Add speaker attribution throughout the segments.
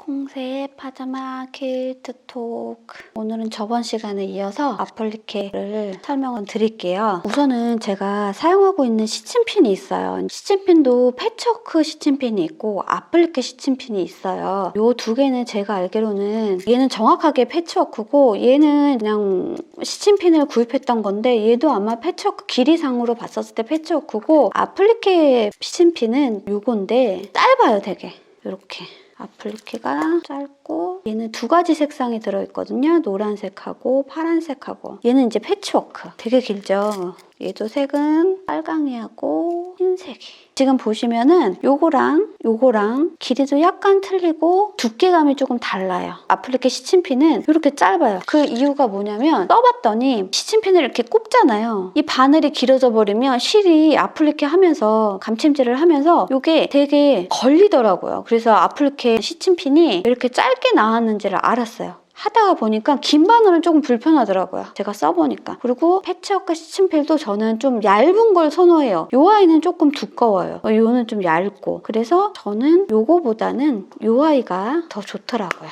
Speaker 1: 콩새 파자마 퀼트 토크. 오늘은 저번 시간에 이어서 아플리케를 설명을 드릴게요. 우선은 제가 사용하고 있는 시침핀이 있어요. 시침핀도 패치워크 시침핀이 있고 아플리케 시침핀이 있어요. 이 두 개는 제가 알기로는 얘는 정확하게 패치워크고 얘는 그냥 시침핀을 구입했던 건데 얘도 아마 패치워크 길이상으로 봤었을 때 패치워크고 아플리케 시침핀은 요건데 짧아요 되게. 이렇게. 아플리케가 짧고 얘는 두 가지 색상이 들어있거든요. 노란색하고 파란색하고 얘는 이제 패치워크 되게 길죠. 얘도 색은 빨강이하고 흰색이. 지금 보시면은 요거랑 길이도 약간 틀리고 두께감이 조금 달라요. 아플리케 시침핀은 이렇게 짧아요. 그 이유가 뭐냐면 써봤더니 시침핀을 이렇게 꼽잖아요. 이 바늘이 길어져 버리면 실이 아플리케 하면서 감침질을 하면서 이게 되게 걸리더라고요. 그래서 아플리케 시침핀이 이렇게 짧게 나왔는지를 알았어요. 하다가 보니까 긴 바늘은 조금 불편하더라고요. 제가 써보니까. 그리고 패치워크 시침필도 저는 좀 얇은 걸 선호해요. 요 아이는 조금 두꺼워요. 요는 좀 얇고. 그래서 저는 요거보다는 요 아이가 더 좋더라고요.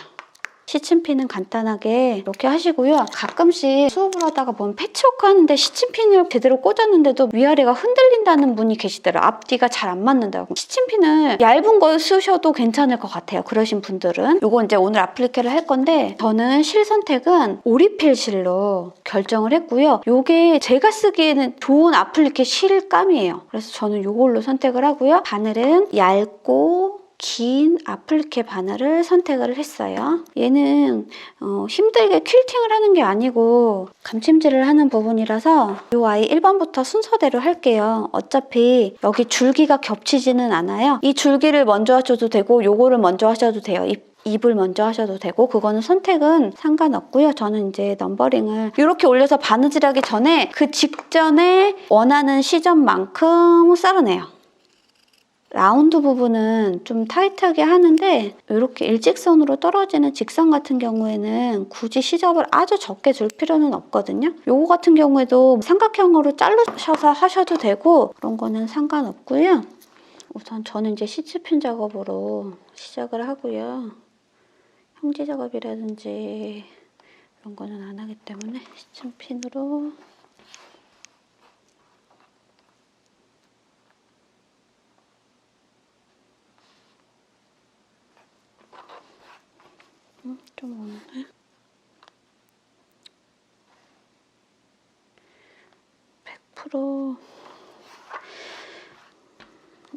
Speaker 1: 시침핀은 간단하게 이렇게 하시고요. 가끔씩 수업을 하다가 보면 패치워크 하는데 시침핀을 제대로 꽂았는데도 위아래가 흔들린다는 분이 계시더라고요. 앞뒤가 잘 안 맞는다고. 시침핀은 얇은 걸 쓰셔도 괜찮을 것 같아요. 그러신 분들은. 요거 이제 오늘 아플리케를 할 건데 저는 실 선택은 오리필 실로 결정을 했고요. 요게 제가 쓰기에는 좋은 아플리케 실감이에요. 그래서 저는 요걸로 선택을 하고요. 바늘은 얇고 긴 아플리케 바늘을 선택을 했어요. 얘는 힘들게 퀼팅을 하는 게 아니고 감침질을 하는 부분이라서 이 아이 1번부터 순서대로 할게요. 어차피 여기 줄기가 겹치지는 않아요. 이 줄기를 먼저 하셔도 되고 요거를 먼저 하셔도 돼요. 잎을 먼저 하셔도 되고 그거는 선택은 상관없고요. 저는 이제 넘버링을 이렇게 올려서 바느질하기 전에 그 직전에 원하는 시점만큼 썰어내요. 라운드 부분은 좀 타이트하게 하는데 이렇게 일직선으로 떨어지는 직선 같은 경우에는 굳이 시접을 아주 적게 줄 필요는 없거든요. 요거 같은 경우에도 삼각형으로 자르셔서 하셔도 되고 그런 거는 상관없고요. 우선 저는 이제 시침핀 작업으로 시작을 하고요. 형지 작업이라든지 이런 거는 안 하기 때문에 시침핀으로 좀 오네. 100%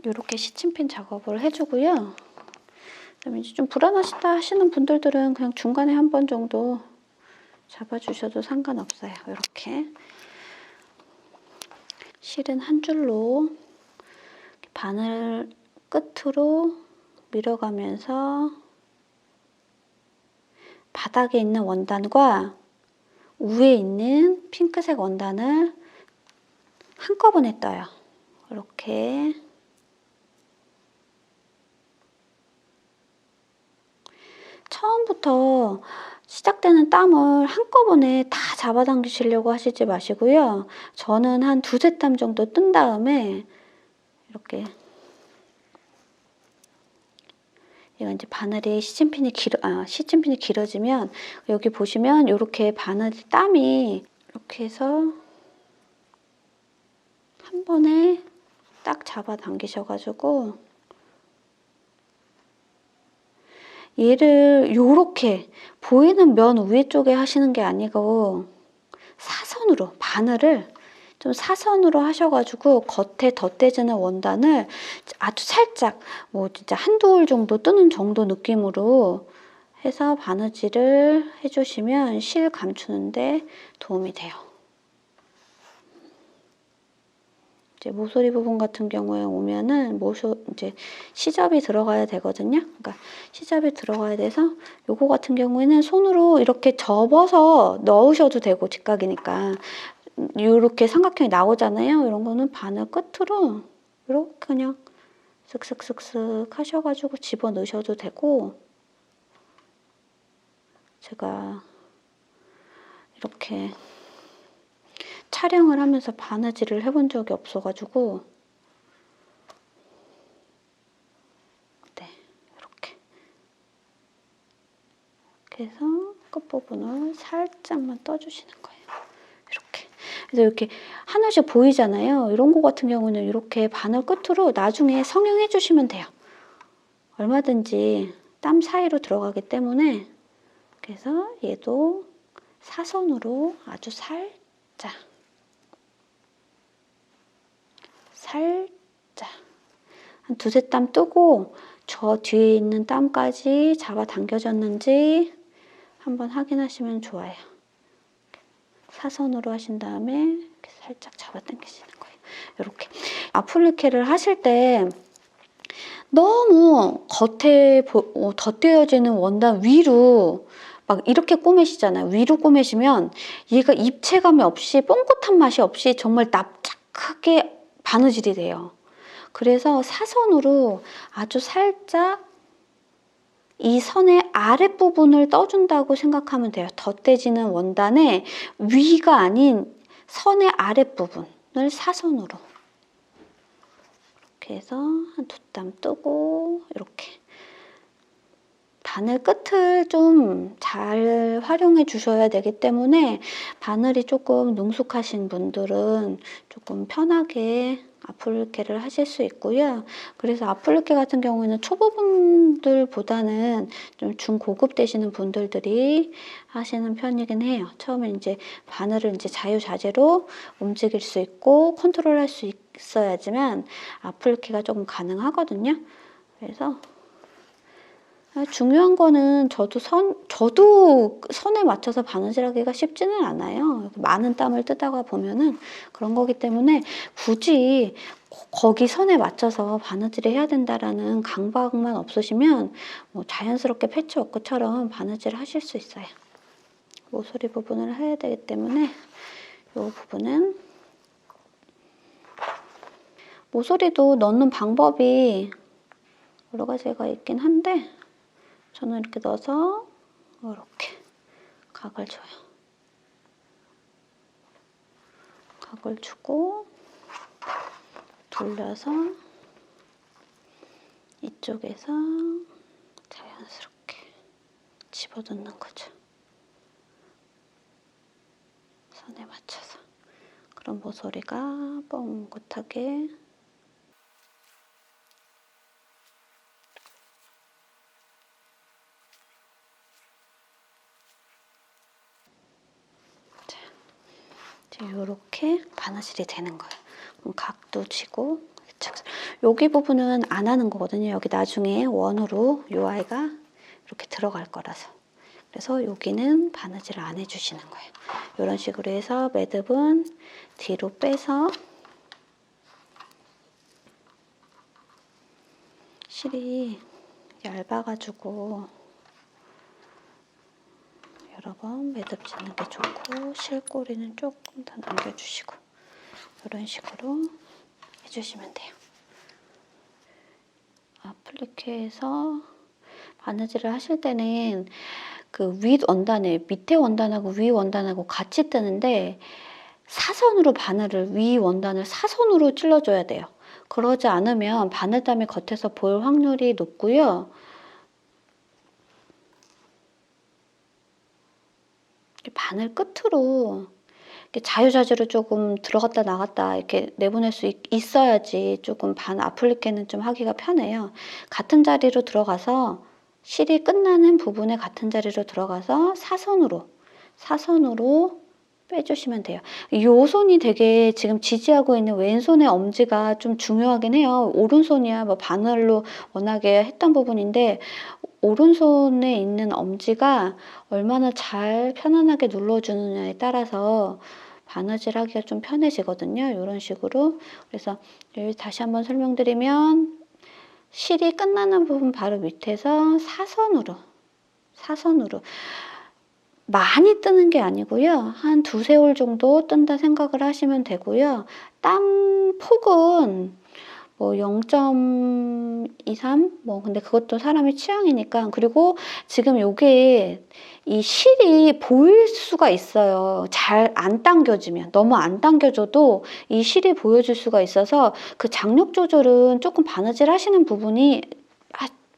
Speaker 1: 이렇게 시침핀 작업을 해주고요. 그다음에 이제 좀 불안하시다 하시는 분들은 그냥 중간에 한 번 정도 잡아주셔도 상관없어요. 이렇게 실은 한 줄로 바늘 끝으로 밀어가면서 바닥에 있는 원단과 위에 있는 핑크색 원단을 한꺼번에 떠요. 이렇게 처음부터 시작되는 땀을 한꺼번에 다 잡아당기시려고 하시지 마시고요. 저는 한 두세 땀 정도 뜬 다음에 이렇게 얘가 이제 바늘이 시침핀이 길어지면 여기 보시면 이렇게 바늘 땀이 이렇게 해서 한 번에 딱 잡아당기셔가지고 얘를 요렇게 보이는 면 위에 쪽에 하시는 게 아니고 사선으로 바늘을 좀 사선으로 하셔가지고 겉에 덧대지는 원단을 아주 살짝 뭐 진짜 한두 올 정도 뜨는 정도 느낌으로 해서 바느질을 해주시면 실 감추는데 도움이 돼요. 이제 모서리 부분 같은 경우에 오면은 이제 시접이 들어가야 되거든요. 그러니까 시접이 들어가야 돼서 요거 같은 경우에는 손으로 이렇게 접어서 넣으셔도 되고 직각이니까 이렇게 삼각형이 나오잖아요. 이런 거는 바늘 끝으로 이렇게 그냥 슥슥슥슥 하셔가지고 집어 넣으셔도 되고 제가 이렇게 촬영을 하면서 바느질을 해본 적이 없어가지고 네, 이렇게 이렇게 해서 끝부분을 살짝만 떠주시는 거예요. 이렇게. 그래서 이렇게 하나씩 보이잖아요. 이런 거 같은 경우는 이렇게 바늘 끝으로 나중에 성형해 주시면 돼요. 얼마든지 땀 사이로 들어가기 때문에. 그래서 얘도 사선으로 아주 살짝 한 두세 땀 뜨고 저 뒤에 있는 땀까지 잡아당겨졌는지 한번 확인하시면 좋아요. 사선으로 하신 다음에 이렇게 살짝 잡아당기시는 거예요. 이렇게 아플리케를 하실 때 너무 겉에 덧대어지는 원단 위로 막 이렇게 꼬매시잖아요. 위로 꼬매시면 얘가 입체감이 없이 뽕긋한 맛이 없이 정말 납작하게 바느질이 돼요. 그래서 사선으로 아주 살짝 이 선의 아랫부분을 떠준다고 생각하면 돼요. 덧대지는 원단의 위가 아닌 선의 아랫부분을 사선으로. 이렇게 해서 한 두 땀 뜨고 이렇게. 바늘 끝을 좀 잘 활용해 주셔야 되기 때문에 바늘이 조금 능숙하신 분들은 조금 편하게 아플리케를 하실 수 있고요. 그래서 아플리케 같은 경우에는 초보분들보다는 좀 중고급 되시는 분들이 하시는 편이긴 해요. 처음에 이제 바늘을 이제 자유자재로 움직일 수 있고 컨트롤할 수 있어야지만 아플리케가 조금 가능하거든요. 그래서 중요한 거는 저도 선에 맞춰서 바느질하기가 쉽지는 않아요. 많은 땀을 뜨다가 보면은 그런 거기 때문에 굳이 거기 선에 맞춰서 바느질을 해야 된다라는 강박만 없으시면 뭐 자연스럽게 패치워크처럼 바느질을 하실 수 있어요. 모서리 부분을 해야 되기 때문에 이 부분은 모서리도 넣는 방법이 여러 가지가 있긴 한데 저는 이렇게 넣어서 이렇게 각을 줘요. 각을 주고 돌려서 이쪽에서 자연스럽게 집어넣는 거죠. 선에 맞춰서. 그럼 모서리가 뻥긋하게 이렇게 바느질이 되는 거예요. 그럼 각도 지고 여기 부분은 안 하는 거거든요. 여기 나중에 원으로 이 아이가 이렇게 들어갈 거라서. 그래서 여기는 바느질을 안 해주시는 거예요. 이런 식으로 해서 매듭은 뒤로 빼서 실이 얇아가지고 여러 번 매듭 짓는 게 좋고 실꼬리는 조금 더 남겨주시고 이런 식으로 해주시면 돼요. 아플리케에서 바느질을 하실 때는 그 윗 원단에 밑에 원단하고 위 원단하고 같이 뜨는데 사선으로 바늘을 위 원단을 사선으로 찔러줘야 돼요. 그러지 않으면 바늘땀이 겉에서 보일 확률이 높고요. 바늘 끝으로 이렇게 자유자재로 조금 들어갔다 나갔다 이렇게 내보낼 수 있어야지 조금 아플리케는 좀 하기가 편해요. 같은 자리로 들어가서 실이 끝나는 부분에 같은 자리로 들어가서 사선으로 빼주시면 돼요. 요 손이 되게 지금 지지하고 있는 왼손의 엄지가 좀 중요하긴 해요. 오른손이야 뭐 바늘로 워낙에 했던 부분인데 오른손에 있는 엄지가 얼마나 잘 편안하게 눌러주느냐에 따라서 바느질 하기가 좀 편해지거든요. 이런 식으로. 그래서 여기 다시 한번 설명드리면 실이 끝나는 부분 바로 밑에서 사선으로 많이 뜨는 게 아니고요. 한 두세 올 정도 뜬다 생각을 하시면 되고요. 땀 폭은 뭐 0.23? 뭐 근데 그것도 사람의 취향이니까. 그리고 지금 요게 이 실이 보일 수가 있어요. 잘 안 당겨지면. 너무 안 당겨져도 이 실이 보여질 수가 있어서 그 장력 조절은 조금 바느질 하시는 부분이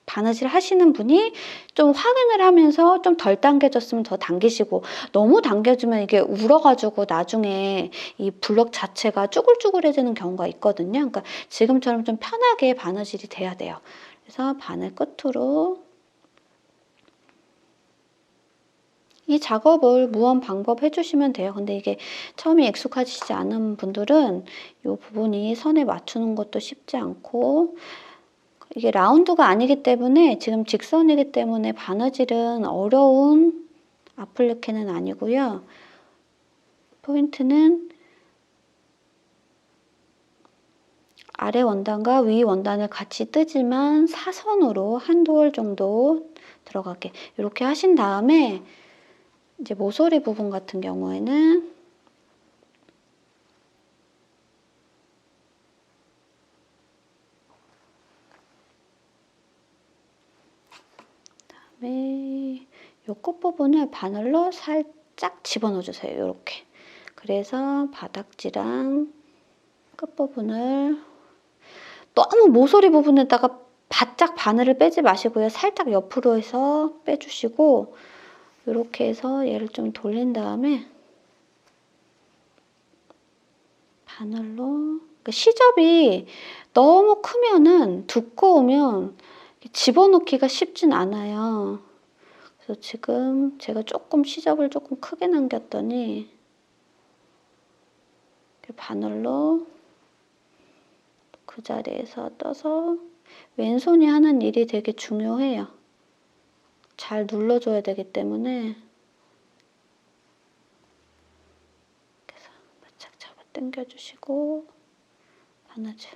Speaker 1: 바느질 하시는 분이 좀 확인을 하면서 좀 덜 당겨졌으면 더 당기시고, 너무 당겨주면 이게 울어가지고 나중에 이 블럭 자체가 쭈글쭈글해지는 경우가 있거든요. 그러니까 지금처럼 좀 편하게 바느질이 돼야 돼요. 그래서 바늘 끝으로 이 작업을 무언 방법 해주시면 돼요. 근데 이게 처음에 익숙하시지 않은 분들은 이 부분이 선에 맞추는 것도 쉽지 않고, 이게 라운드가 아니기 때문에, 지금 직선이기 때문에 바느질은 어려운 아플리케는 아니고요. 포인트는 아래 원단과 위 원단을 같이 뜨지만 사선으로 한두 올 정도 들어가게 이렇게 하신 다음에, 이제 모서리 부분 같은 경우에는 이 끝부분을 바늘로 살짝 집어넣어 주세요. 이렇게. 그래서 바닥지랑 끝부분을 너무 모서리 부분에다가 바짝 바늘을 빼지 마시고요. 살짝 옆으로 해서 빼주시고, 이렇게 해서 얘를 좀 돌린 다음에 바늘로, 시접이 너무 크면은, 두꺼우면 집어넣기가 쉽진 않아요. 그래서 지금 제가 조금 시접을 조금 크게 남겼더니 바늘로 그 자리에서 떠서, 왼손이 하는 일이 되게 중요해요. 잘 눌러줘야 되기 때문에. 그래서 바짝 잡아 당겨주시고, 바느질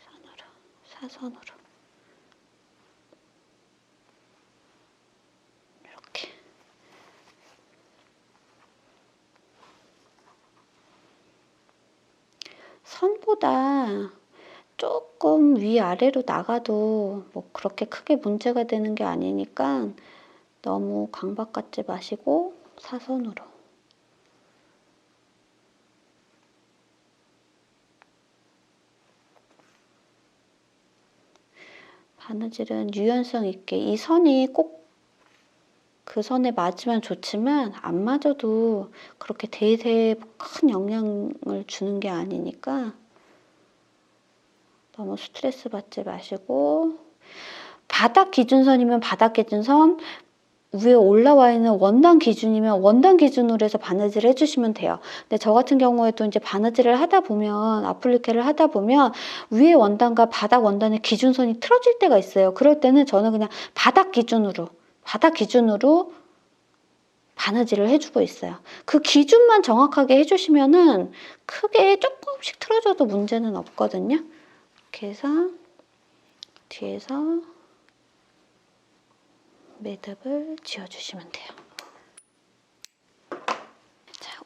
Speaker 1: 선으로, 사선으로 이렇게. 선보다 조금 위아래로 나가도 뭐 그렇게 크게 문제가 되는 게 아니니까 너무 강박 갖지 마시고 사선으로. 바느질은 유연성 있게, 이 선이 꼭 그 선에 맞으면 좋지만 안 맞아도 그렇게 대세에 큰 영향을 주는 게 아니니까 너무 스트레스 받지 마시고, 바닥 기준선이면 바닥 기준선, 위에 올라와 있는 원단 기준이면 원단 기준으로 해서 바느질 해주시면 돼요. 근데 저 같은 경우에도 이제 바느질을 하다 보면, 아플리케를 하다 보면 위에 원단과 바닥 원단의 기준선이 틀어질 때가 있어요. 그럴 때는 저는 그냥 바닥 기준으로 바느질을 해주고 있어요. 그 기준만 정확하게 해주시면은 크게 조금씩 틀어져도 문제는 없거든요. 이렇게 해서 뒤에서 매듭을 지어주시면 돼요.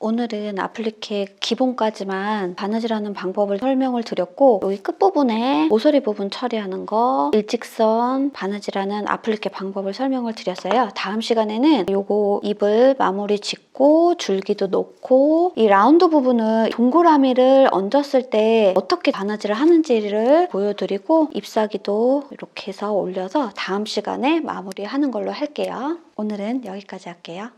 Speaker 1: 오늘은 아플리케 기본까지만 바느질하는 방법을 설명을 드렸고, 여기 끝부분에 모서리 부분 처리하는 거, 일직선 바느질하는 아플리케 방법을 설명을 드렸어요. 다음 시간에는 요거 입을 마무리 짓고 줄기도 놓고, 이 라운드 부분을 동그라미를 얹었을 때 어떻게 바느질을 하는지를 보여드리고, 잎사귀도 이렇게 해서 올려서 다음 시간에 마무리하는 걸로 할게요. 오늘은 여기까지 할게요.